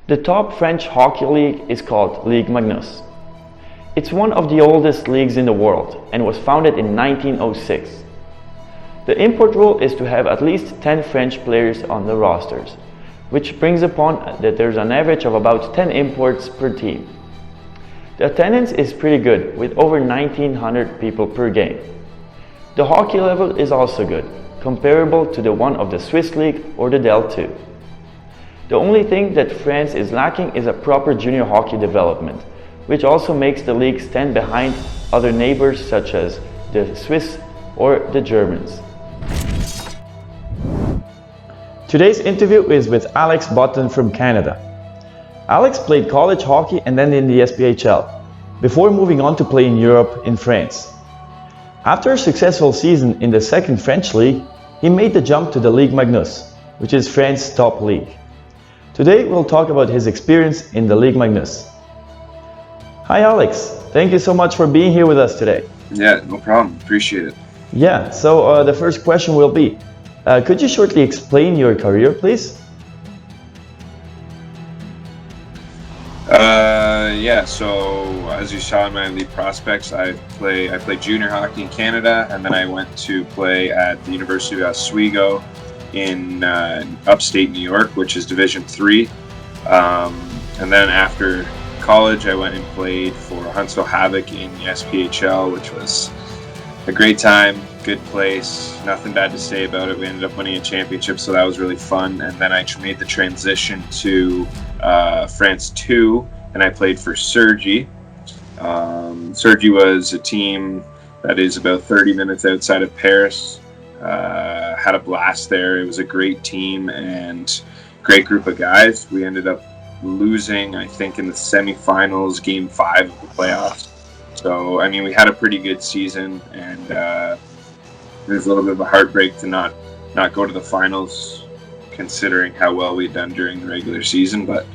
The top French hockey league is called Ligue Magnus. It's one of the oldest leagues in the world and was founded in 1906. The import rule is to have at least 10 French players on the rosters, which brings upon that there's an average of about 10 imports per team. The attendance is pretty good, with over 1,900 people per game. The hockey level is also good, comparable to the one of the Swiss League or the DEL2. The only thing that France is lacking is a proper junior hockey development, which also makes the league stand behind other neighbors such as the Swiss or the Germans. Today's interview is with Alex Button from Canada. Alex played college hockey and then in the SPHL, before moving on to play in Europe in France. After a successful season in the second French league, he made the jump to the Ligue Magnus, which is France's top league. Today we'll talk about his experience in the Ligue Magnus. Hi Alex, thank you so much for being here with us today. Yeah, no problem, appreciate it. Yeah, so the first question will be, could you shortly explain your career, please? Yeah, so as you saw in my elite prospects, I played junior hockey in Canada, and then I went to play at the University of Oswego in upstate New York, which is Division III. And then after college, I went and played for Huntsville Havoc in the SPHL, which was a great time, good place, nothing bad to say about it. We ended up winning a championship, so that was really fun. And then I made the transition to France 2, and I played for Cergy. Cergy was a team that is about 30 minutes outside of Paris. Had a blast there. It was a great team and great group of guys. We ended up losing, I think, in the semifinals, game 5 of the playoffs. So, I mean, we had a pretty good season, and it was a little bit of a heartbreak to not go to the finals, considering how well we'd done during the regular season, but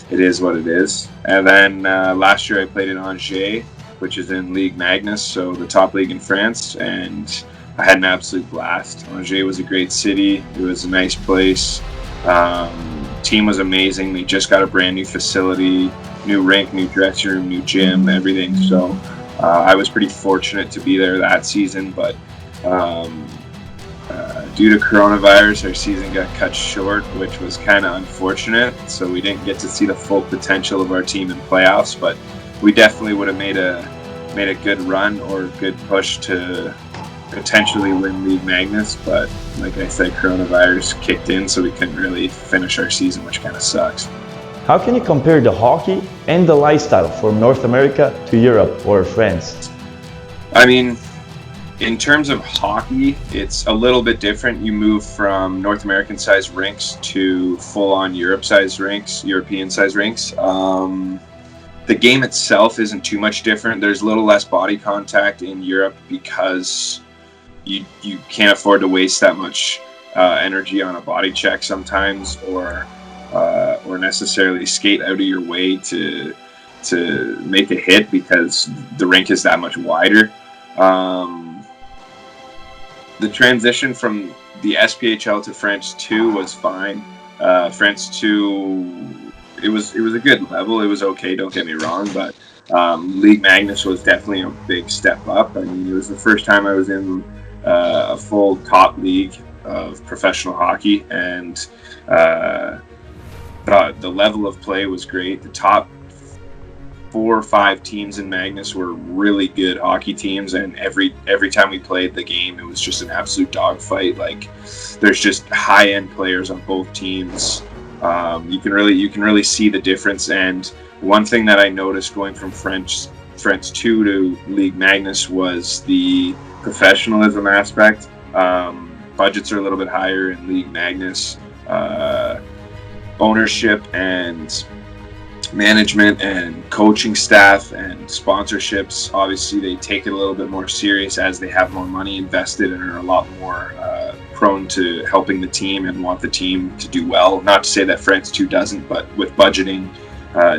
it is what it is. And then last year I played in Angers, which is in Ligue Magnus, so the top league in France, and I had an absolute blast. Angers was a great city. It was a nice place. Team was amazing. They just got a brand new facility, new rink, new dressing room, new gym, everything. So I was pretty fortunate to be there that season, but due to coronavirus, our season got cut short, which was kind of unfortunate. So we didn't get to see the full potential of our team in playoffs, but we definitely would have made a good run or a good push to potentially win Ligue Magnus. But like I said, coronavirus kicked in, so we couldn't really finish our season, which kind of sucks. How can you compare the hockey and the lifestyle from North America to Europe or France? I mean, in terms of hockey, it's a little bit different. You move from North American sized rinks to full-on European sized rinks. The game itself isn't too much different. There's a little less body contact in Europe because you can't afford to waste that much energy on a body check sometimes, or necessarily skate out of your way to make a hit because the rink is that much wider. The transition from the SPHL to France 2 was fine. France 2, it was a good level. It was okay, don't get me wrong, but Ligue Magnus was definitely a big step up. I mean, it was the first time I was in a full top league of professional hockey, and the level of play was great. The top 4 or 5 teams in Magnus were really good hockey teams, and every time we played the game, it was just an absolute dogfight. Like, there's just high-end players on both teams. You can really see the difference. And one thing that I noticed going from France 2 to Ligue Magnus was the professionalism aspect. Budgets are a little bit higher in Ligue Magnus. Ownership and management and coaching staff and sponsorships, obviously they take it a little bit more serious as they have more money invested and are a lot more prone to helping the team and want the team to do well. Not to say that France 2 doesn't, but with budgeting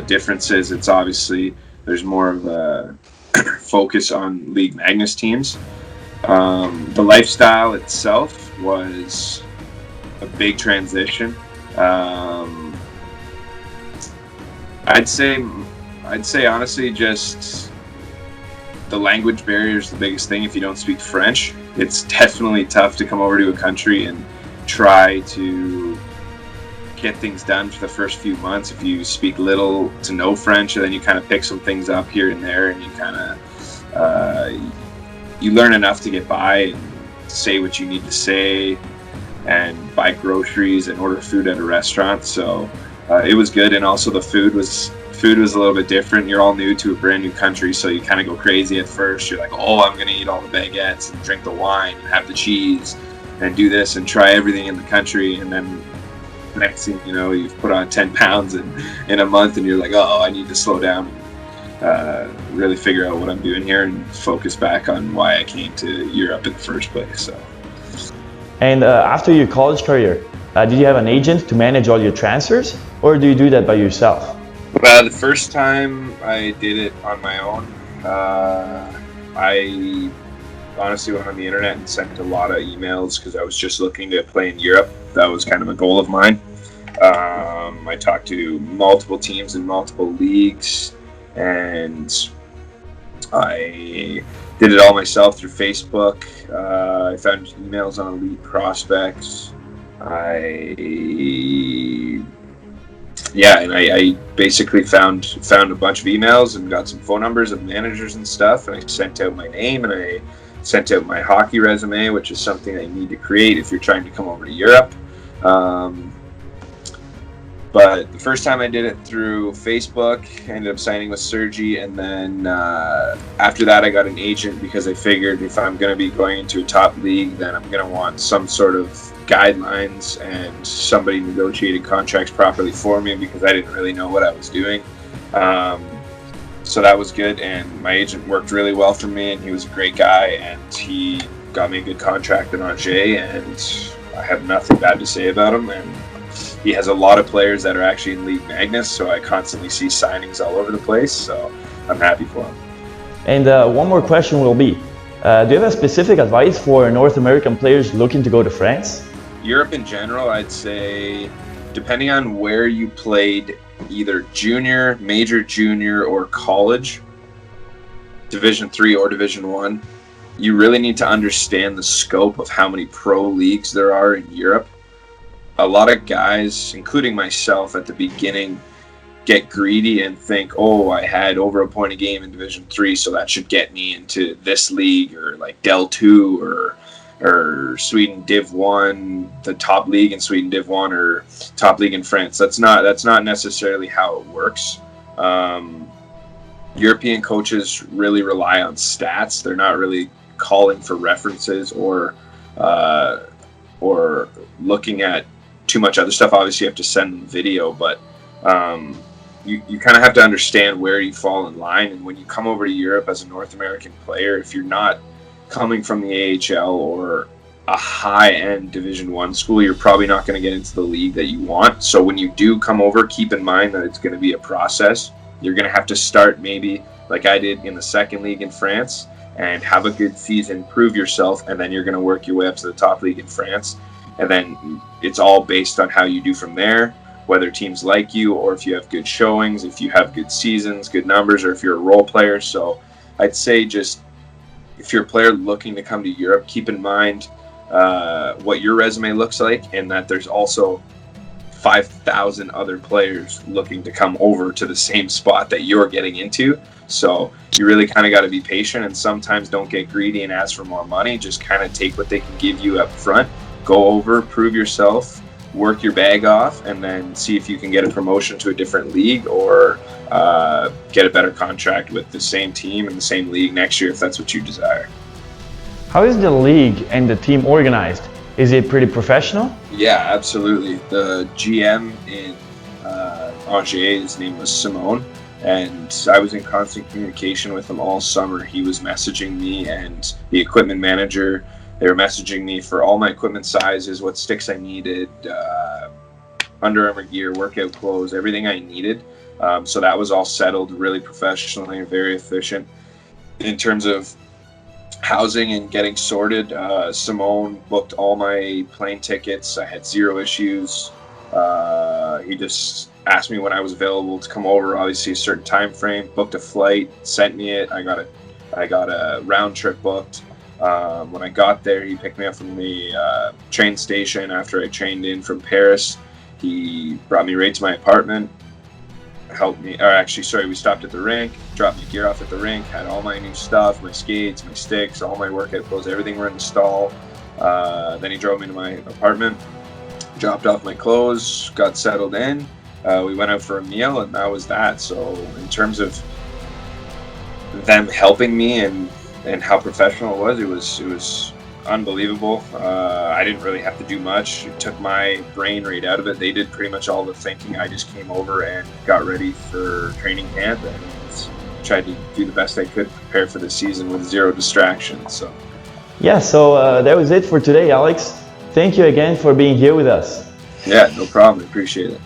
differences, it's obviously there's more of a focus on Ligue Magnus teams. The lifestyle itself was a big transition. I'd say, I'd say honestly, just the language barrier is the biggest thing. If you don't speak French, it's definitely tough to come over to a country and try to get things done for the first few months. If you speak little to no French, and then you kind of pick some things up here and there, and you kind of you learn enough to get by and say what you need to say, and buy groceries and order food at a restaurant. So it was good, and also the food was a little bit different. You're all new to a brand new country, so you kind of go crazy at first. You're like, oh, I'm gonna eat all the baguettes and drink the wine and have the cheese and do this and try everything in the country, and then next thing you know, you've put on 10 pounds in a month, and you're like, oh, I need to slow down and really figure out what I'm doing here and focus back on why I came to Europe in the first place. So. And after your college career, did you have an agent to manage all your transfers, or do you do that by yourself? The first time I did it on my own, I honestly went on the internet and sent a lot of emails because I was just looking to play in Europe. That was kind of a goal of mine. I talked to multiple teams in multiple leagues, and I did it all myself through Facebook. I found emails on elite prospects. I basically found a bunch of emails and got some phone numbers of managers and stuff, and I sent out my name and I sent out my hockey resume, which is something I need to create if you're trying to come over to Europe. But the first time I did it through Facebook, I ended up signing with Sergi, and then after that I got an agent because I figured if I'm going to be going into a top league, then I'm going to want some sort of guidelines and somebody negotiated contracts properly for me because I didn't really know what I was doing. So that was good, and my agent worked really well for me, and he was a great guy, and he got me a good contract in Angers, and I have nothing bad to say about him. And he has a lot of players that are actually in League Magnus, so I constantly see signings all over the place, so I'm happy for him. And one more question will be, do you have a specific advice for North American players looking to go to France? Europe in general, I'd say, depending on where you played, either junior, major junior, or college, Division 3 or Division 1, you really need to understand the scope of how many pro leagues there are in Europe. A lot of guys, including myself at the beginning, get greedy and think, oh, I had over a point a game in Division 3, so that should get me into this league, or like Del 2 or Sweden Div 1, the top league in Sweden Div 1, or top league in France. That's not necessarily how it works. European coaches really rely on stats. They're not really calling for references or looking at too much other stuff. Obviously you have to send them video, but you kind of have to understand where you fall in line. And when you come over to Europe as a North American player, if you're not coming from the AHL or a high-end Division 1 school, you're probably not going to get into the league that you want. So when you do come over, keep in mind that it's going to be a process. You're going to have to start maybe like I did in the second league in France and have a good season, prove yourself, and then you're going to work your way up to the top league in France. And then it's all based on how you do from there, whether teams like you or if you have good showings, if you have good seasons, good numbers, or if you're a role player. So I'd say just if you're a player looking to come to Europe, keep in mind what your resume looks like, and that there's also 5,000 other players looking to come over to the same spot that you're getting into. So you really kind of got to be patient, and sometimes don't get greedy and ask for more money. Just kind of take what they can give you up front. Go over, prove yourself, work your bag off, and then see if you can get a promotion to a different league or get a better contract with the same team in the same league next year if that's what you desire. How is the league and the team organized? Is it pretty professional? Yeah, absolutely. The GM in Angers, his name was Simone, and I was in constant communication with him all summer. He was messaging me, and the equipment manager, they were messaging me for all my equipment sizes, what sticks I needed, Under Armour gear, workout clothes, everything I needed. So that was all settled really professionally and very efficient. In terms of housing and getting sorted, Simone booked all my plane tickets. I had zero issues. asked me when I was available to come over. Obviously, a certain time frame. Booked a flight, sent me it. I got a round trip booked. When I got there, he picked me up from the train station after I trained in from Paris. He brought me right to my apartment, helped me, or actually, sorry, we stopped at the rink, dropped my gear off at the rink, had all my new stuff, my skates, my sticks, all my workout clothes, everything were in the stall. Then he drove me to my apartment, dropped off my clothes, got settled in. We went out for a meal, and that was that. So in terms of them helping me and how professional it was unbelievable. I didn't really have to do much. It took my brain right out of it. They did pretty much all the thinking. I just came over and got ready for training camp and tried to do the best I could, prepare for the season with zero distractions. So Yeah, so that was it for today, Alex. Thank you again for being here with us. yeah, no problem. I appreciate it.